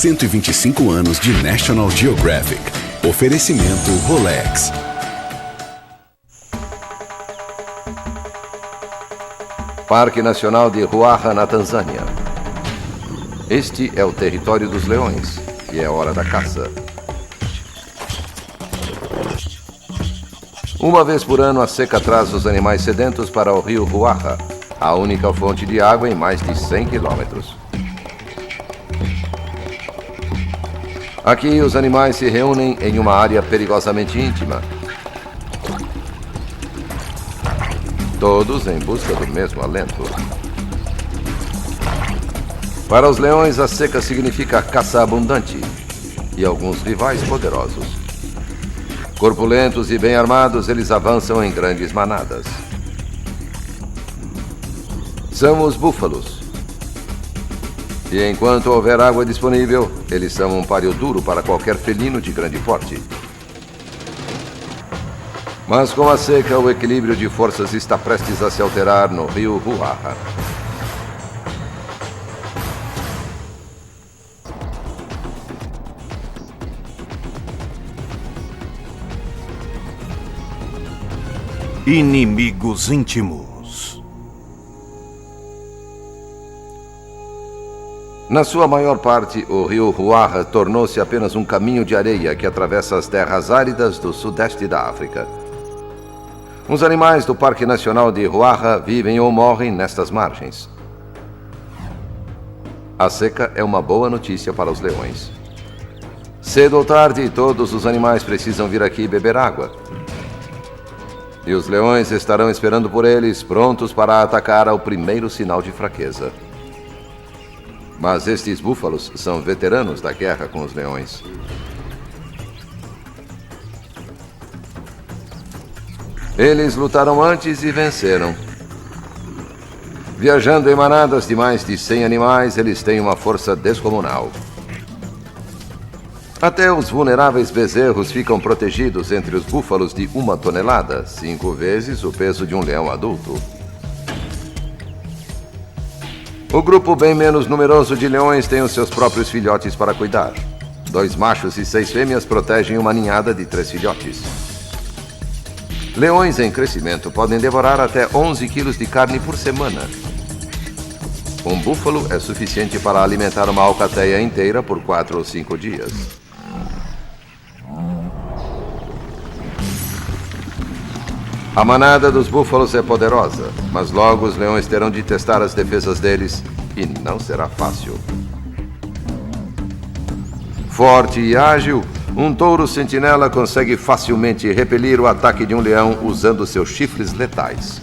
125 anos de National Geographic. Oferecimento Rolex. Parque Nacional de Ruaha, na Tanzânia. Este é o território dos leões e é hora da caça. Uma vez por ano, a seca traz os animais sedentos para o rio Ruaha, a única fonte de água em mais de 100 quilômetros. Aqui, os animais se reúnem em uma área perigosamente íntima, todos em busca do mesmo alento. Para os leões, a seca significa caça abundante e alguns rivais poderosos. Corpulentos e bem armados, eles avançam em grandes manadas. São os búfalos. E enquanto houver água disponível, eles são um páreo duro para qualquer felino de grande porte. Mas com a seca, o equilíbrio de forças está prestes a se alterar no rio Ruaha. Inimigos íntimos. Na sua maior parte, o rio Ruaha tornou-se apenas um caminho de areia que atravessa as terras áridas do sudeste da África. Os animais do Parque Nacional de Ruaha vivem ou morrem nestas margens. A seca é uma boa notícia para os leões. Cedo ou tarde, todos os animais precisam vir aqui beber água. E os leões estarão esperando por eles, prontos para atacar ao primeiro sinal de fraqueza. Mas estes búfalos são veteranos da guerra com os leões. Eles lutaram antes e venceram. Viajando em manadas de mais de 100 animais, eles têm uma força descomunal. Até os vulneráveis bezerros ficam protegidos entre os búfalos de 1 tonelada, 5 vezes o peso de um leão adulto. O grupo bem menos numeroso de leões tem os seus próprios filhotes para cuidar. 2 machos e 6 fêmeas protegem uma ninhada de 3 filhotes. Leões em crescimento podem devorar até 11 quilos de carne por semana. Um búfalo é suficiente para alimentar uma alcateia inteira por 4 ou 5 dias. A manada dos búfalos é poderosa, mas logo os leões terão de testar as defesas deles e não será fácil. Forte e ágil, um touro sentinela consegue facilmente repelir o ataque de um leão usando seus chifres letais.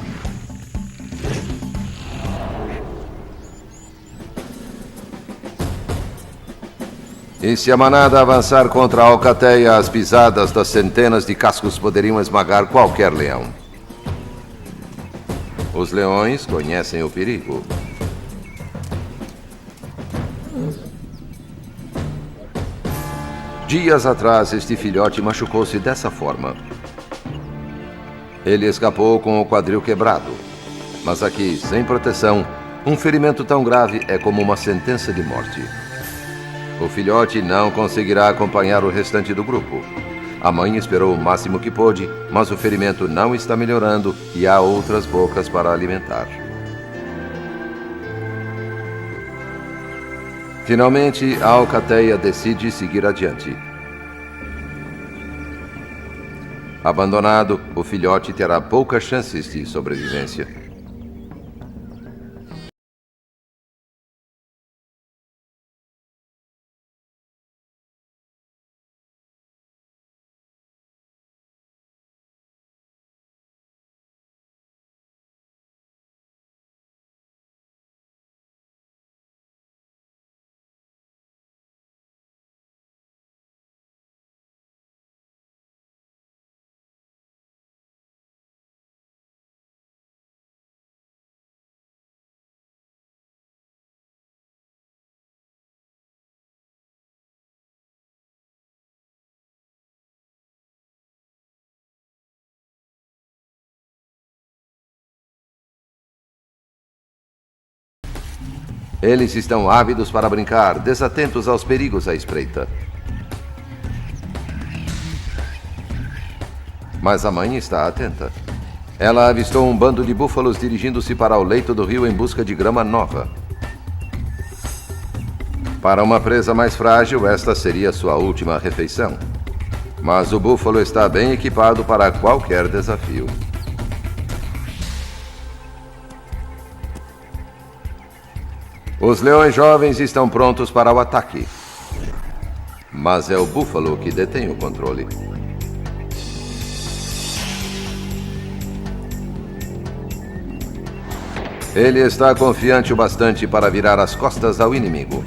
E se a manada avançar contra a alcateia, as pisadas das centenas de cascos poderiam esmagar qualquer leão. Os leões conhecem o perigo. Dias atrás, este filhote machucou-se dessa forma. Ele escapou com o quadril quebrado. Mas aqui, sem proteção, um ferimento tão grave é como uma sentença de morte. O filhote não conseguirá acompanhar o restante do grupo. A mãe esperou o máximo que pôde, mas o ferimento não está melhorando e há outras bocas para alimentar. Finalmente, a alcateia decide seguir adiante. Abandonado, o filhote terá poucas chances de sobrevivência. Eles estão ávidos para brincar, desatentos aos perigos à espreita. Mas a mãe está atenta. Ela avistou um bando de búfalos dirigindo-se para o leito do rio em busca de grama nova. Para uma presa mais frágil, esta seria sua última refeição. Mas o búfalo está bem equipado para qualquer desafio. Os leões jovens estão prontos para o ataque. Mas é o búfalo que detém o controle. Ele está confiante o bastante para virar as costas ao inimigo.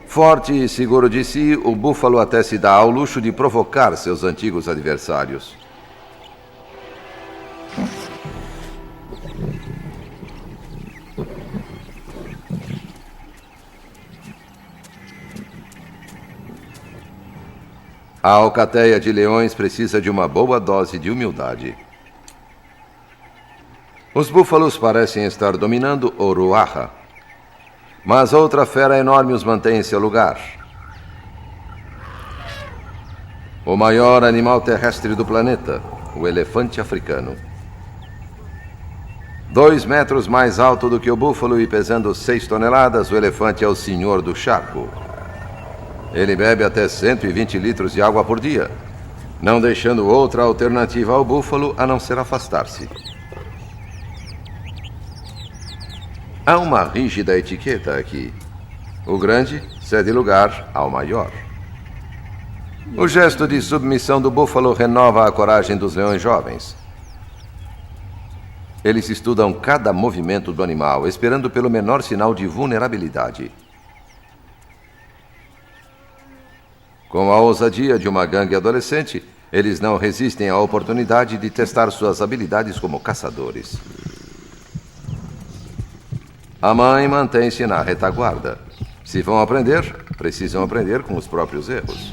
Forte e seguro de si, o búfalo até se dá ao luxo de provocar seus antigos adversários. A alcateia de leões precisa de uma boa dose de humildade. Os búfalos parecem estar dominando o ruaha. Mas outra fera enorme os mantém em seu lugar. O maior animal terrestre do planeta, o elefante africano. 2 metros mais alto do que o búfalo e pesando 6 toneladas, o elefante é o senhor do charco. Ele bebe até 120 litros de água por dia, não deixando outra alternativa ao búfalo a não ser afastar-se. Há uma rígida etiqueta aqui. O grande cede lugar ao maior. O gesto de submissão do búfalo renova a coragem dos leões jovens. Eles estudam cada movimento do animal, esperando pelo menor sinal de vulnerabilidade. Com a ousadia de uma gangue adolescente, eles não resistem à oportunidade de testar suas habilidades como caçadores. A mãe mantém-se na retaguarda. Se vão aprender, precisam aprender com os próprios erros.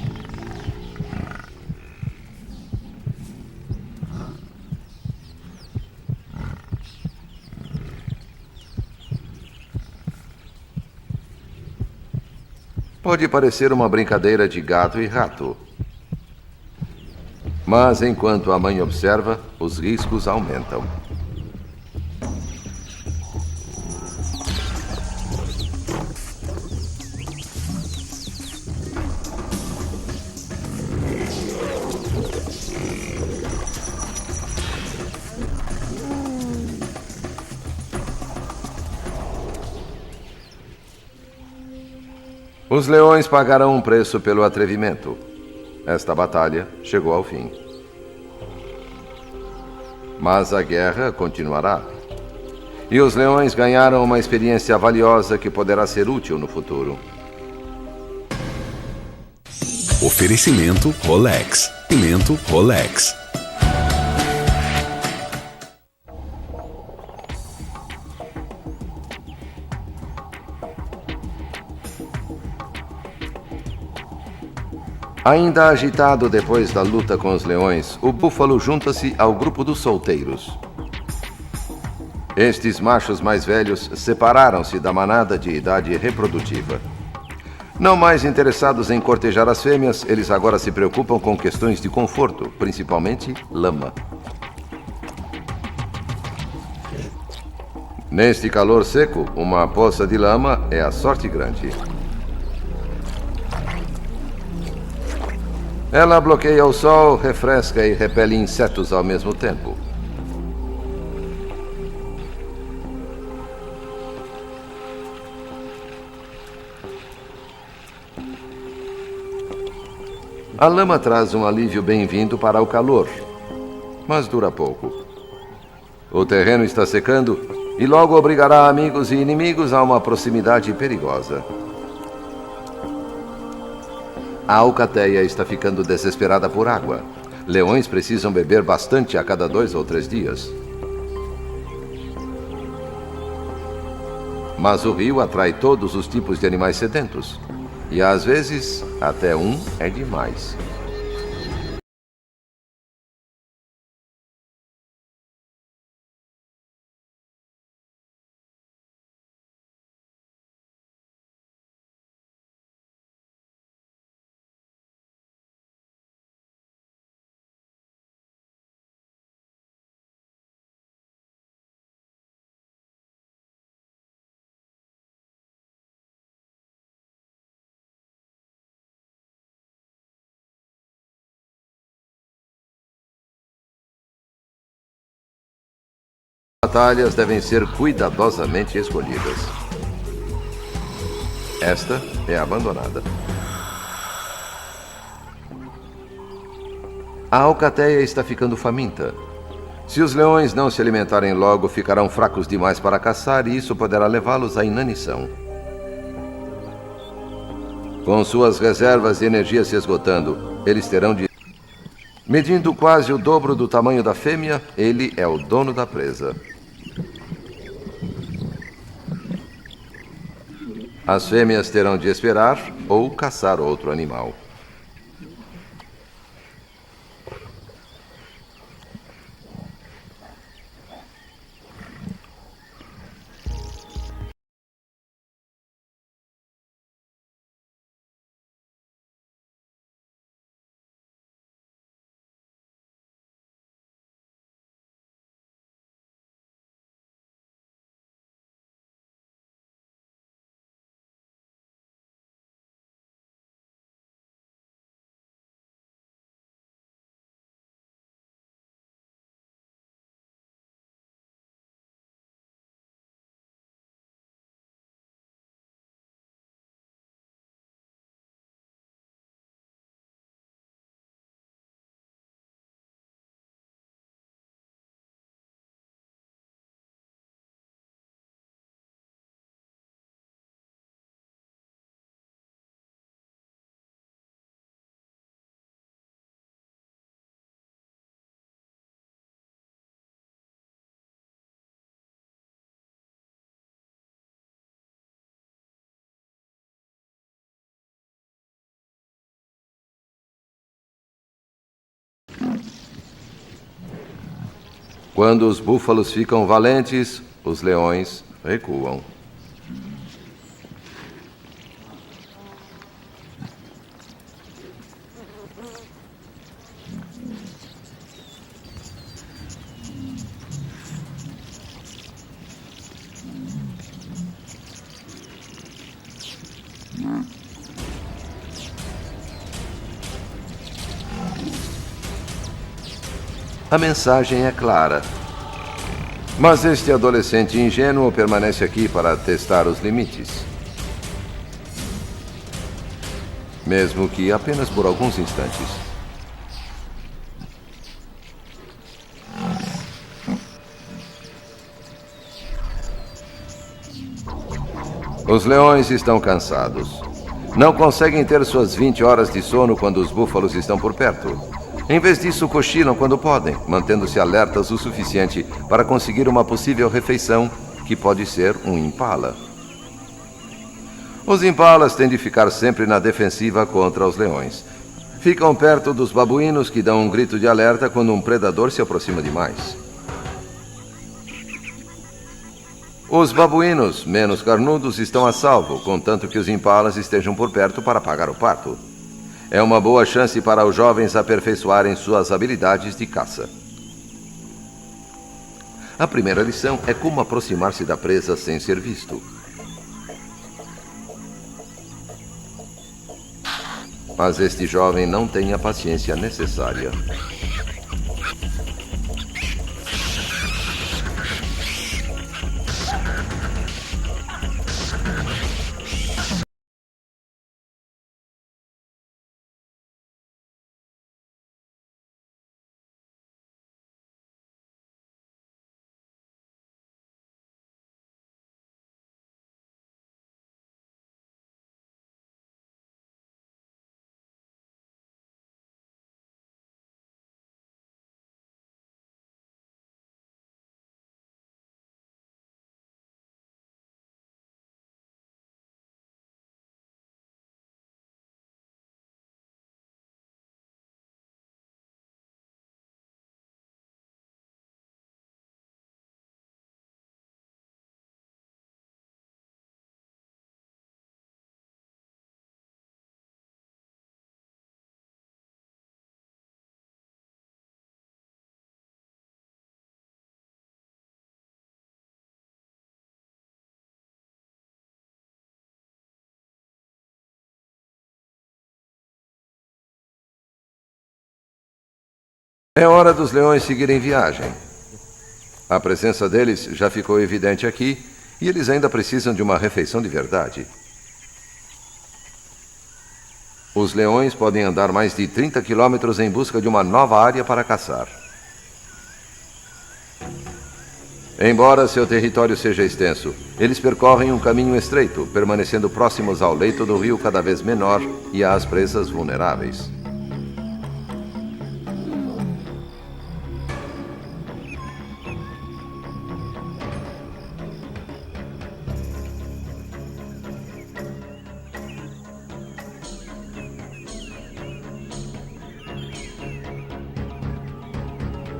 Pode parecer uma brincadeira de gato e rato. Mas enquanto a mãe observa, os riscos aumentam. Os leões pagarão um preço pelo atrevimento. Esta batalha chegou ao fim. Mas a guerra continuará. E os leões ganharam uma experiência valiosa que poderá ser útil no futuro. Oferecimento Rolex. Oferecimento Rolex. Ainda agitado depois da luta com os leões, o búfalo junta-se ao grupo dos solteiros. Estes machos mais velhos separaram-se da manada de idade reprodutiva. Não mais interessados em cortejar as fêmeas, eles agora se preocupam com questões de conforto, principalmente lama. Neste calor seco, uma poça de lama é a sorte grande. Ela bloqueia o sol, refresca e repele insetos ao mesmo tempo. A lama traz um alívio bem-vindo para o calor, mas dura pouco. O terreno está secando e logo obrigará amigos e inimigos a uma proximidade perigosa. A alcateia está ficando desesperada por água. Leões precisam beber bastante a cada 2 ou 3 dias. Mas o rio atrai todos os tipos de animais sedentos. E às vezes, até um é demais. batalhas devem ser cuidadosamente escolhidas. Esta é abandonada. A alcateia está ficando faminta. Se os leões não se alimentarem logo, ficarão fracos demais para caçar e isso poderá levá-los à inanição. Com suas reservas de energia se esgotando, eles terão de... Medindo quase o dobro do tamanho da fêmea, ele é o dono da presa. As fêmeas terão de esperar ou caçar outro animal. Quando os búfalos ficam valentes, os leões recuam. A mensagem é clara. Mas este adolescente ingênuo permanece aqui para testar os limites. Mesmo que apenas por alguns instantes. Os leões estão cansados. Não conseguem ter suas 20 horas de sono quando os búfalos estão por perto. Em vez disso, cochilam quando podem, mantendo-se alertas o suficiente para conseguir uma possível refeição, que pode ser um impala. Os impalas têm de ficar sempre na defensiva contra os leões. Ficam perto dos babuínos que dão um grito de alerta quando um predador se aproxima demais. Os babuínos, menos carnudos, estão a salvo, contanto que os impalas estejam por perto para pagar o pato. É uma boa chance para os jovens aperfeiçoarem suas habilidades de caça. A primeira lição é como aproximar-se da presa sem ser visto. Mas este jovem não tem a paciência necessária. É hora dos leões seguirem viagem. A presença deles já ficou evidente aqui e eles ainda precisam de uma refeição de verdade. Os leões podem andar mais de 30 quilômetros em busca de uma nova área para caçar. Embora seu território seja extenso, eles percorrem um caminho estreito, permanecendo próximos ao leito do rio cada vez menor e às presas vulneráveis.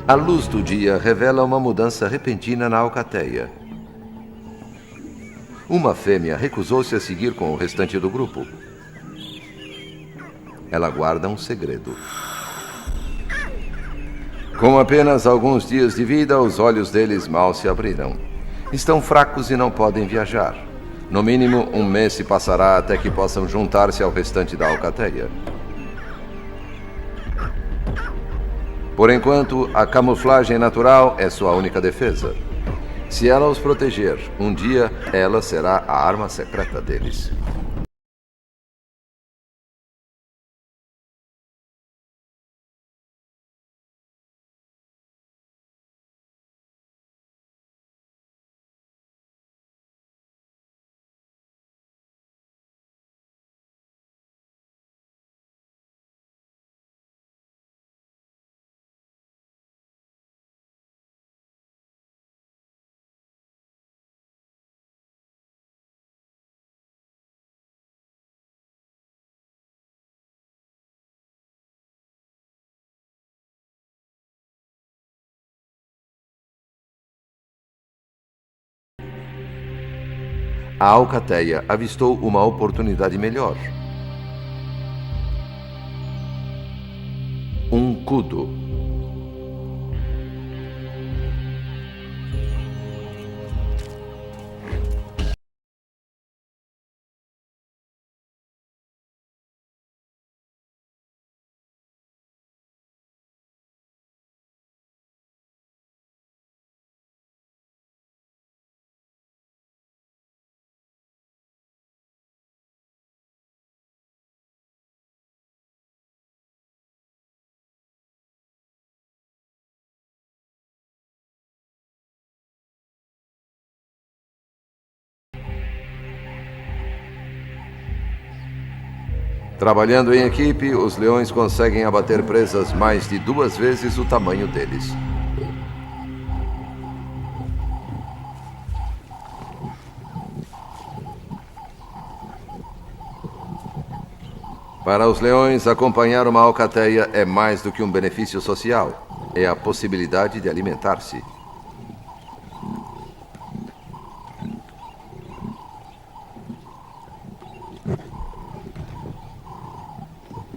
A luz do dia revela uma mudança repentina na alcateia. Uma fêmea recusou-se a seguir com o restante do grupo. Ela guarda um segredo. Com apenas alguns dias de vida, os olhos deles mal se abriram. Estão fracos e não podem viajar. No mínimo, um mês se passará até que possam juntar-se ao restante da alcateia. Por enquanto, a camuflagem natural é sua única defesa. Se ela os proteger, um dia ela será a arma secreta deles. A alcateia avistou uma oportunidade melhor. Um cudo. Trabalhando em equipe, os leões conseguem abater presas mais de 2 vezes o tamanho deles. Para os leões, acompanhar uma alcateia é mais do que um benefício social. É a possibilidade de alimentar-se.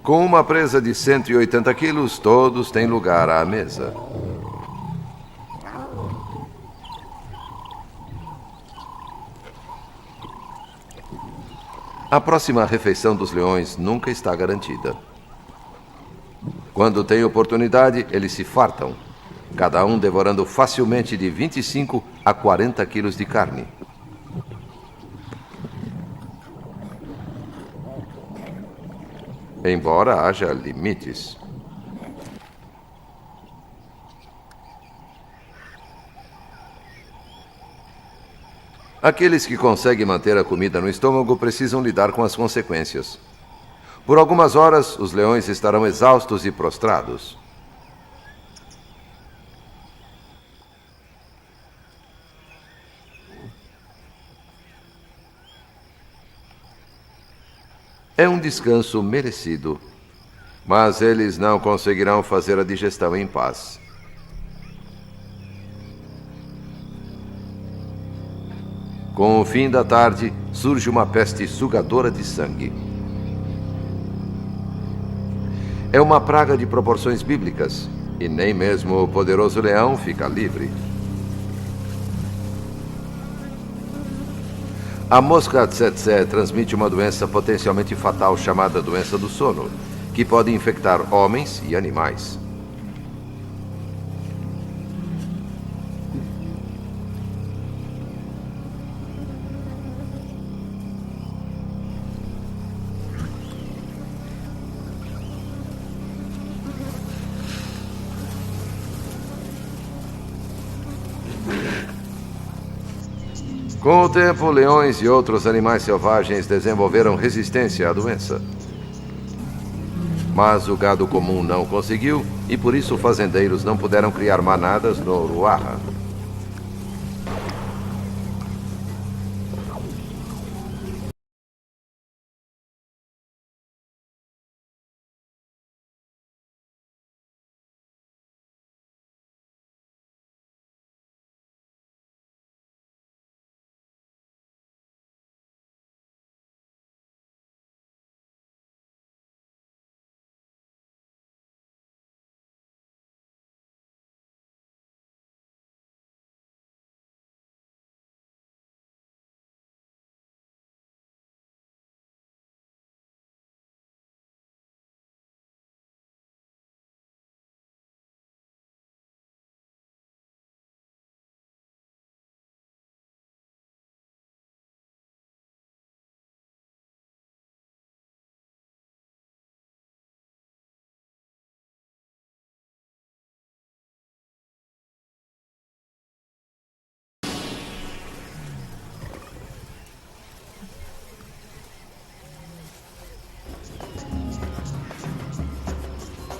Com uma presa de 180 quilos, todos têm lugar à mesa. A próxima refeição dos leões nunca está garantida. Quando têm oportunidade, eles se fartam, cada um devorando facilmente de 25 a 40 quilos de carne. Embora haja limites. Aqueles que conseguem manter a comida no estômago precisam lidar com as consequências. Por algumas horas, os leões estarão exaustos e prostrados. É um descanso merecido, mas eles não conseguirão fazer a digestão em paz. Com o fim da tarde, surge uma peste sugadora de sangue. É uma praga de proporções bíblicas, e nem mesmo o poderoso leão fica livre. A mosca tsetse transmite uma doença potencialmente fatal chamada doença do sono, que pode infectar homens e animais. Com o tempo, leões e outros animais selvagens desenvolveram resistência à doença. Mas o gado comum não conseguiu e por isso fazendeiros não puderam criar manadas no Ruaha.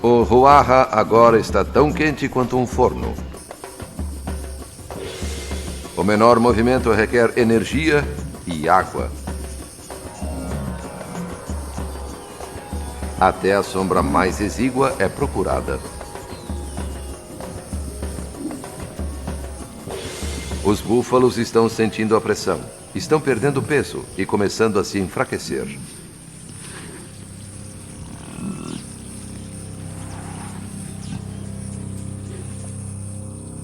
O Ruaha agora está tão quente quanto um forno. O menor movimento requer energia e água. Até a sombra mais exígua é procurada. Os búfalos estão sentindo a pressão, estão perdendo peso e começando a se enfraquecer.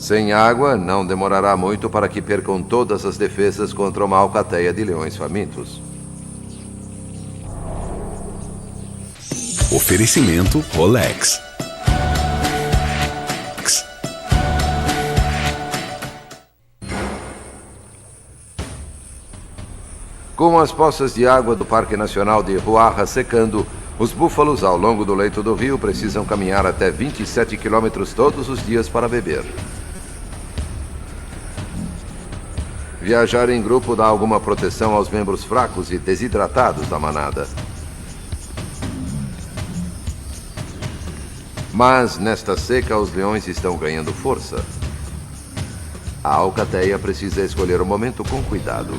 Sem água, não demorará muito para que percam todas as defesas contra uma alcateia de leões famintos. Oferecimento Rolex. Com as poças de água do Parque Nacional de Ruaha secando, os búfalos ao longo do leito do rio precisam caminhar até 27 quilômetros todos os dias para beber. Viajar em grupo dá alguma proteção aos membros fracos e desidratados da manada. Mas, nesta seca, os leões estão ganhando força. A alcateia precisa escolher o momento com cuidado.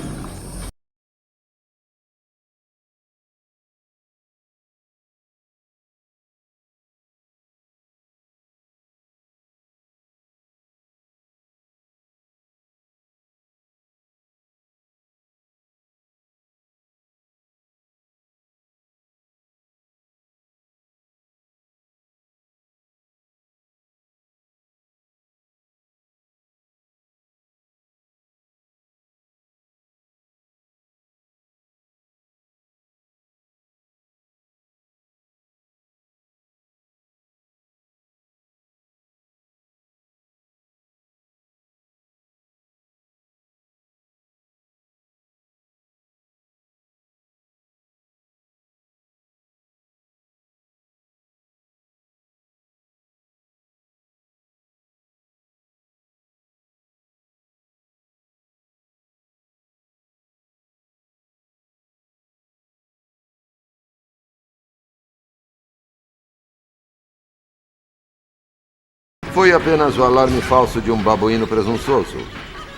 Foi apenas o alarme falso de um babuíno presunçoso.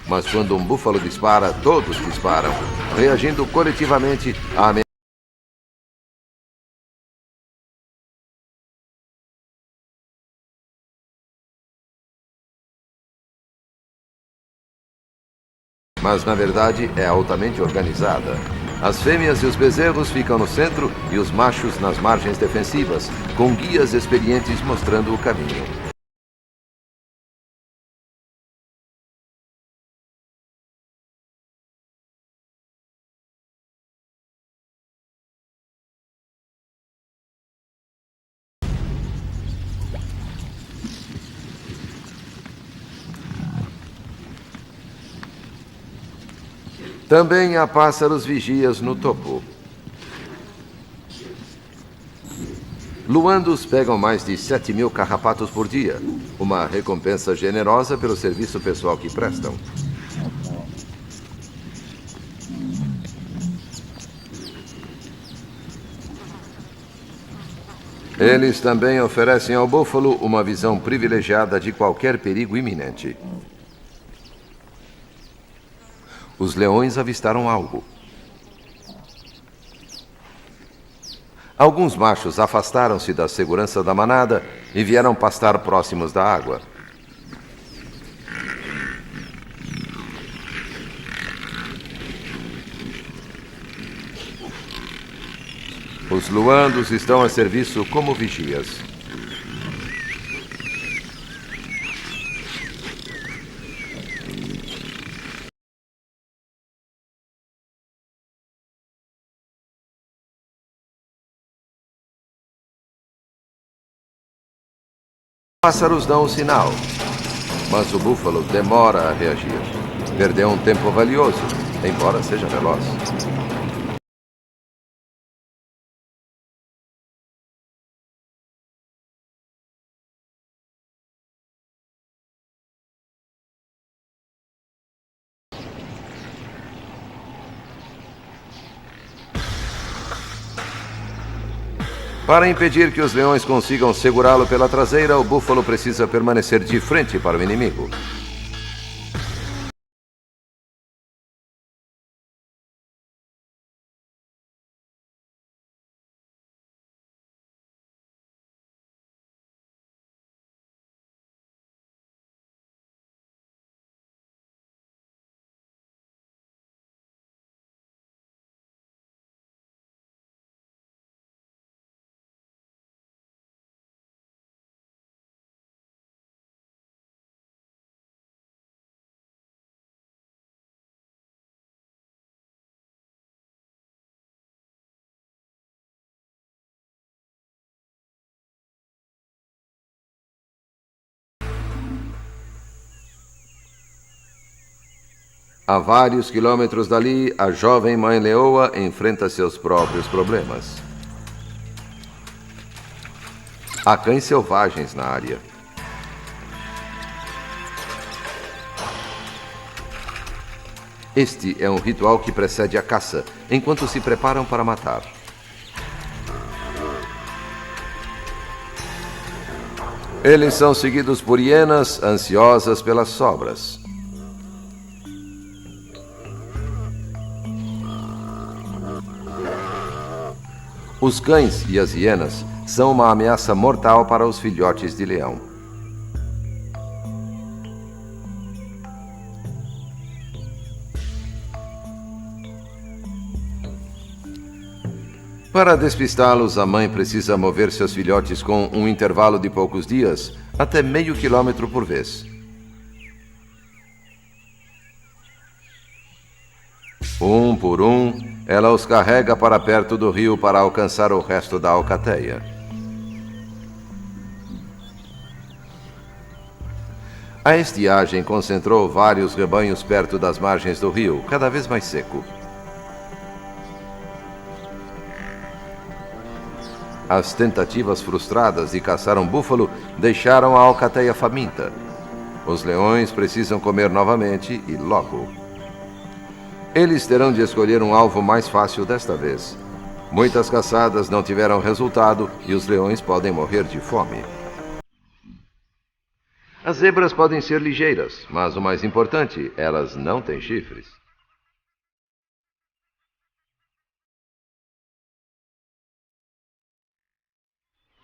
Mas quando um búfalo dispara, todos disparam, reagindo coletivamente à ameaça. Mas, na verdade, é altamente organizada. As fêmeas e os bezerros ficam no centro e os machos nas margens defensivas, com guias experientes mostrando o caminho. Também há pássaros vigias no topo. Luandos pegam mais de 7.000 carrapatos por dia, uma recompensa generosa pelo serviço pessoal que prestam. Eles também oferecem ao búfalo uma visão privilegiada de qualquer perigo iminente. Os leões avistaram algo. Alguns machos afastaram-se da segurança da manada e vieram pastar próximos da água. Os luandos estão a serviço como vigias. Pássaros dão o sinal, mas o búfalo demora a reagir. Perdeu um tempo valioso, embora seja veloz. Para impedir que os leões consigam segurá-lo pela traseira, o búfalo precisa permanecer de frente para o inimigo. A vários quilômetros dali, a jovem mãe leoa enfrenta seus próprios problemas. Há cães selvagens na área. Este é um ritual que precede a caça, enquanto se preparam para matar. Eles são seguidos por hienas ansiosas pelas sobras. Os cães e as hienas são uma ameaça mortal para os filhotes de leão. Para despistá-los, a mãe precisa mover seus filhotes com um intervalo de poucos dias, até meio quilômetro por vez. Um por um, ela os carrega para perto do rio para alcançar o resto da alcateia. A estiagem concentrou vários rebanhos perto das margens do rio, cada vez mais seco. As tentativas frustradas de caçar um búfalo deixaram a alcateia faminta. Os leões precisam comer novamente e logo. Eles terão de escolher um alvo mais fácil desta vez. Muitas caçadas não tiveram resultado e os leões podem morrer de fome. As zebras podem ser ligeiras, mas o mais importante, elas não têm chifres.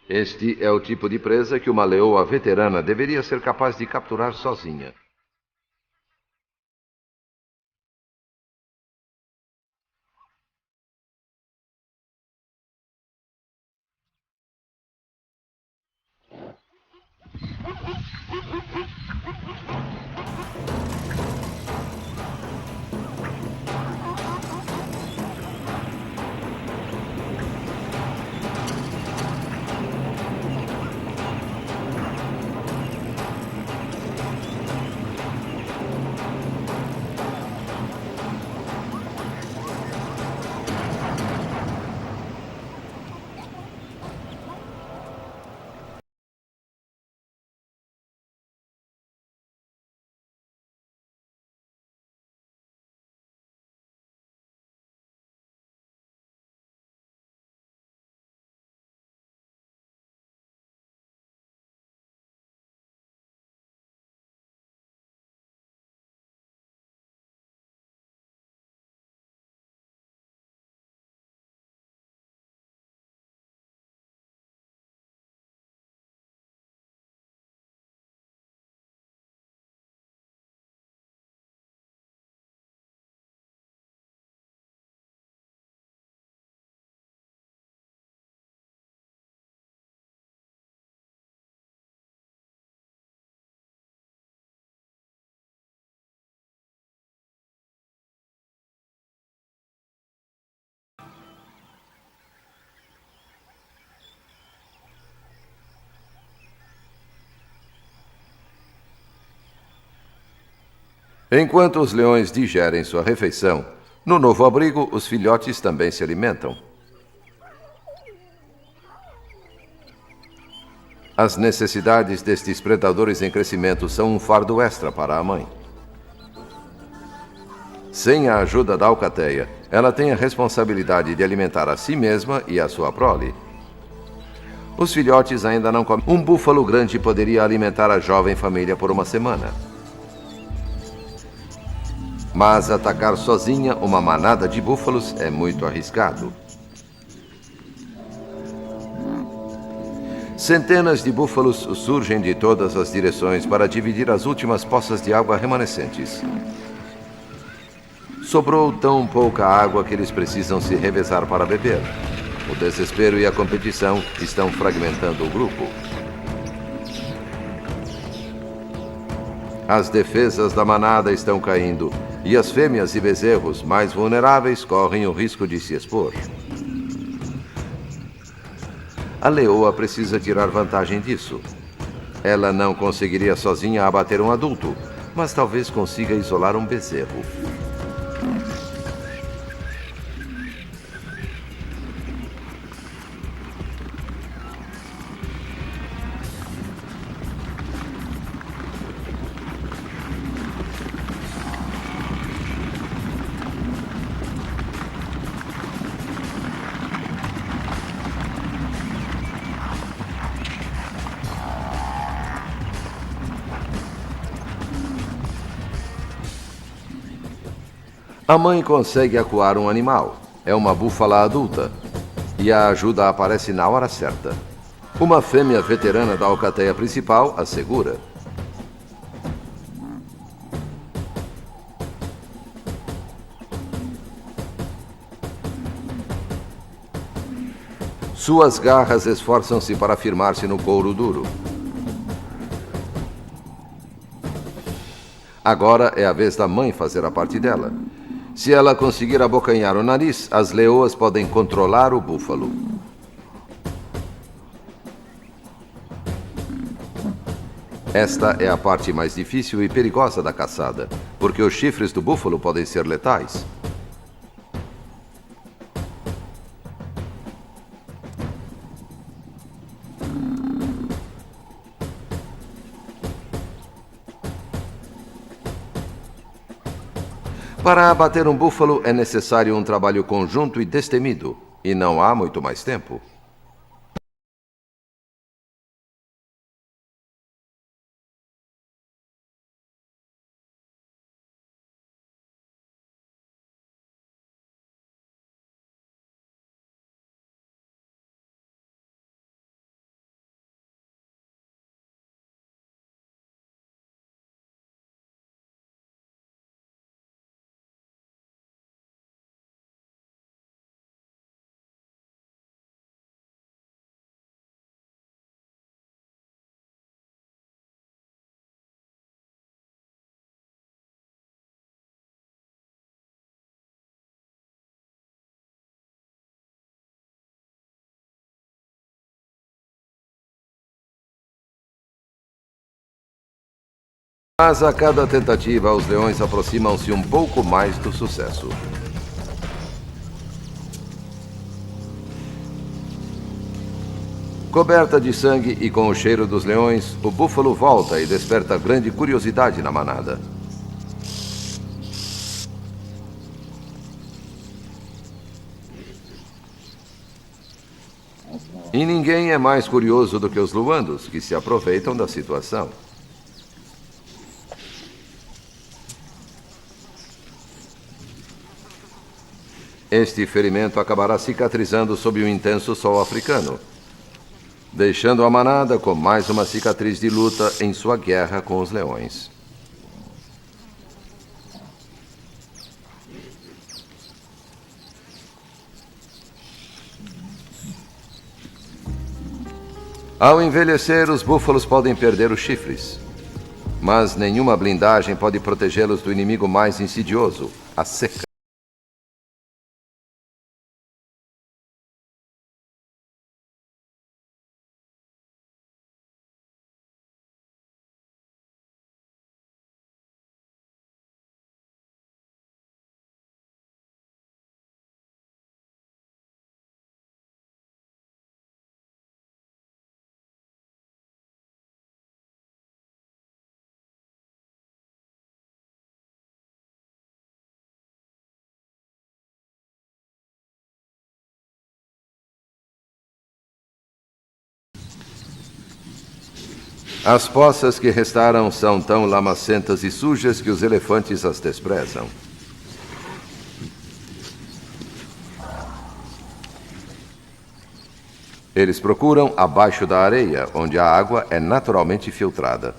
Este é o tipo de presa que uma leoa veterana deveria ser capaz de capturar sozinha. Enquanto os leões digerem sua refeição, no novo abrigo, os filhotes também se alimentam. As necessidades destes predadores em crescimento são um fardo extra para a mãe. Sem a ajuda da alcateia, ela tem a responsabilidade de alimentar a si mesma e a sua prole. Os filhotes ainda não comem. Um búfalo grande poderia alimentar a jovem família por uma semana. Mas atacar sozinha uma manada de búfalos é muito arriscado. Centenas de búfalos surgem de todas as direções para dividir as últimas poças de água remanescentes. Sobrou tão pouca água que eles precisam se revezar para beber. O desespero e a competição estão fragmentando o grupo. As defesas da manada estão caindo e as fêmeas e bezerros mais vulneráveis correm o risco de se expor. A leoa precisa tirar vantagem disso. Ela não conseguiria sozinha abater um adulto, mas talvez consiga isolar um bezerro. A mãe consegue acuar um animal. É uma búfala adulta. E a ajuda aparece na hora certa. Uma fêmea veterana da alcateia principal a segura. Suas garras esforçam-se para firmar-se no couro duro. Agora é a vez da mãe fazer a parte dela. Se ela conseguir abocanhar o nariz, as leoas podem controlar o búfalo. Esta é a parte mais difícil e perigosa da caçada, porque os chifres do búfalo podem ser letais. Para abater um búfalo é necessário um trabalho conjunto e destemido, e não há muito mais tempo. Mas a cada tentativa, os leões aproximam-se um pouco mais do sucesso. Coberta de sangue e com o cheiro dos leões, o búfalo volta e desperta grande curiosidade na manada. E ninguém é mais curioso do que os luandos, que se aproveitam da situação. Este ferimento acabará cicatrizando sob o intenso sol africano, deixando a manada com mais uma cicatriz de luta em sua guerra com os leões. Ao envelhecer, os búfalos podem perder os chifres, mas nenhuma blindagem pode protegê-los do inimigo mais insidioso, a seca. As poças que restaram são tão lamacentas e sujas que os elefantes as desprezam. Eles procuram abaixo da areia, onde a água é naturalmente filtrada.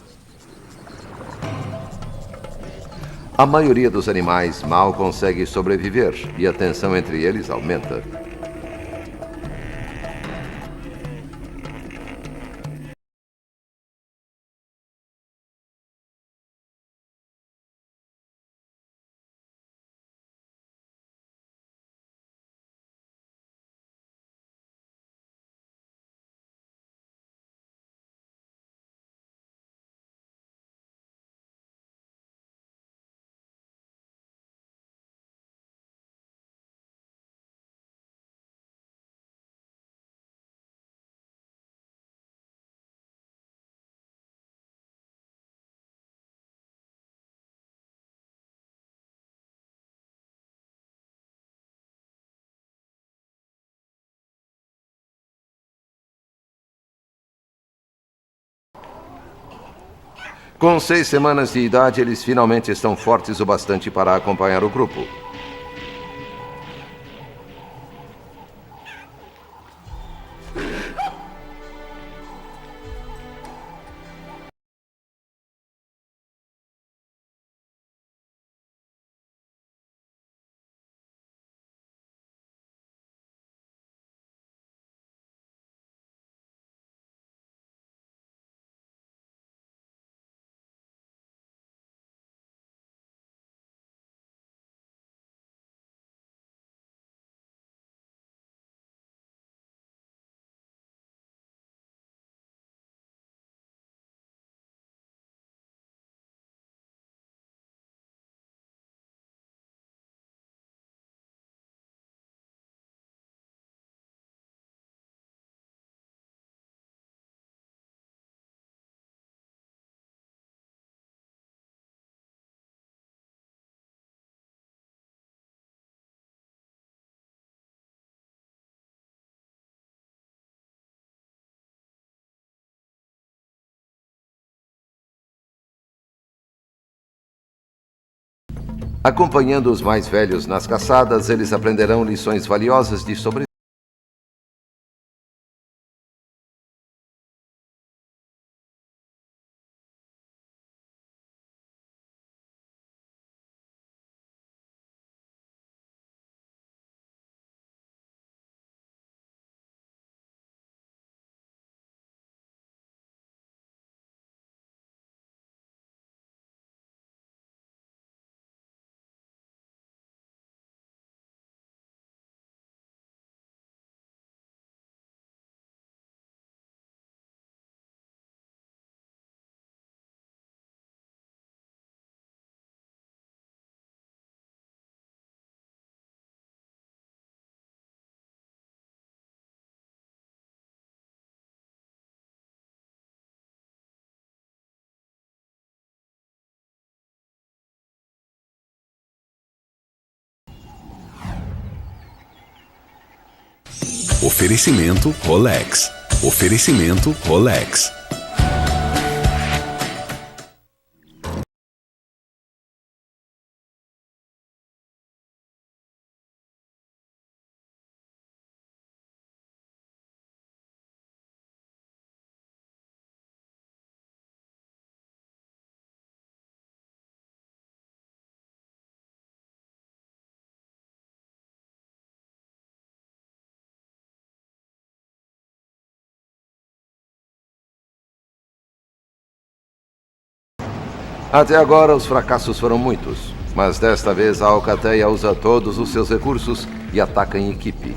A maioria dos animais mal consegue sobreviver e a tensão entre eles aumenta. Com 6 semanas de idade, eles finalmente estão fortes o bastante para acompanhar o grupo. Acompanhando os mais velhos nas caçadas, eles aprenderão lições valiosas de sobrevivência. Oferecimento Rolex. Oferecimento Rolex. Até agora, os fracassos foram muitos, mas desta vez a Alcateia usa todos os seus recursos e ataca em equipe.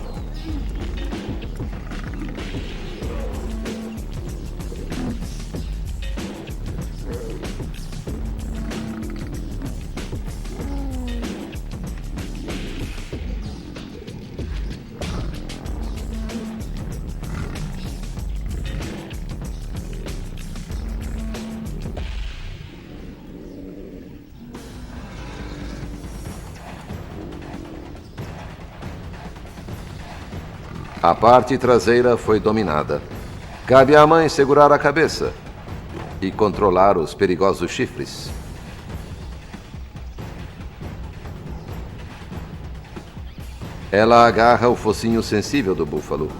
A parte traseira foi dominada. Cabe à mãe segurar a cabeça. e controlar os perigosos chifres. Ela agarra o focinho sensível do búfalo.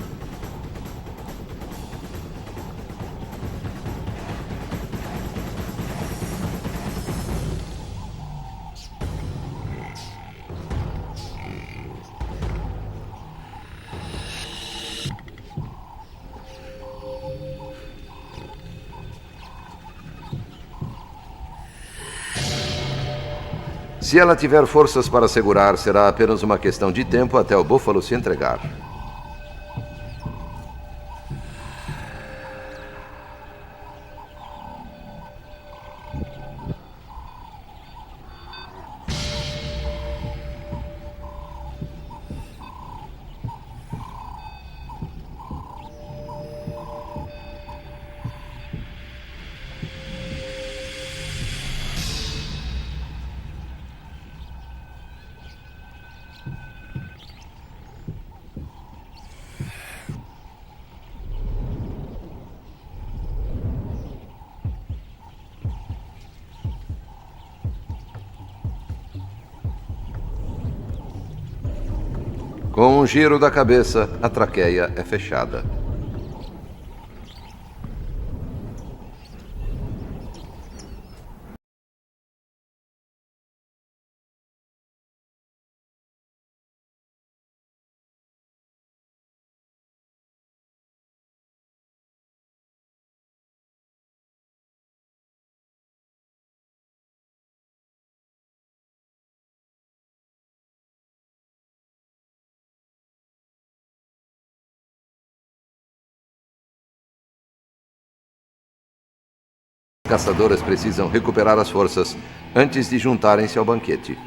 Se ela tiver forças para segurar, será apenas uma questão de tempo até o búfalo se entregar. Com um giro da cabeça, a traqueia é fechada. Caçadoras precisam recuperar as forças antes de juntarem-se ao banquete.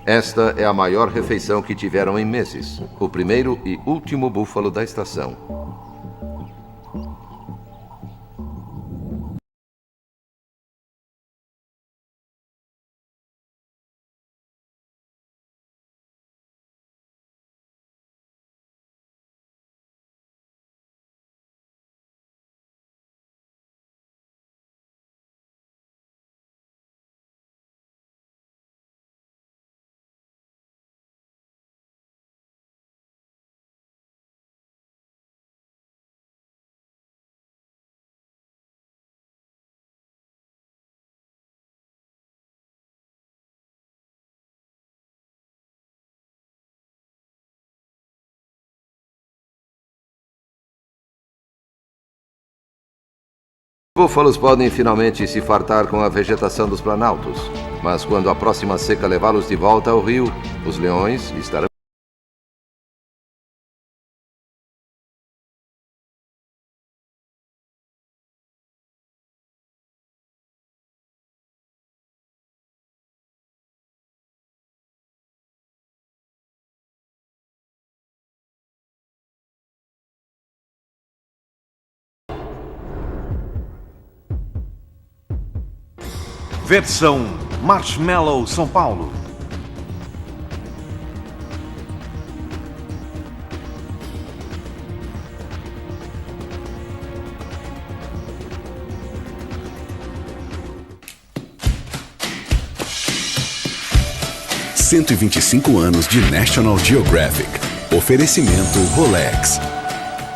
Esta é a maior refeição que tiveram em meses. O primeiro e último búfalo da estação. Búfalos podem finalmente se fartar com a vegetação dos planaltos, mas quando a próxima seca levá-los de volta ao rio, os leões estarão. Versão Marshmallow São Paulo. R$ 125 anos de National Geographic. Oferecimento Rolex.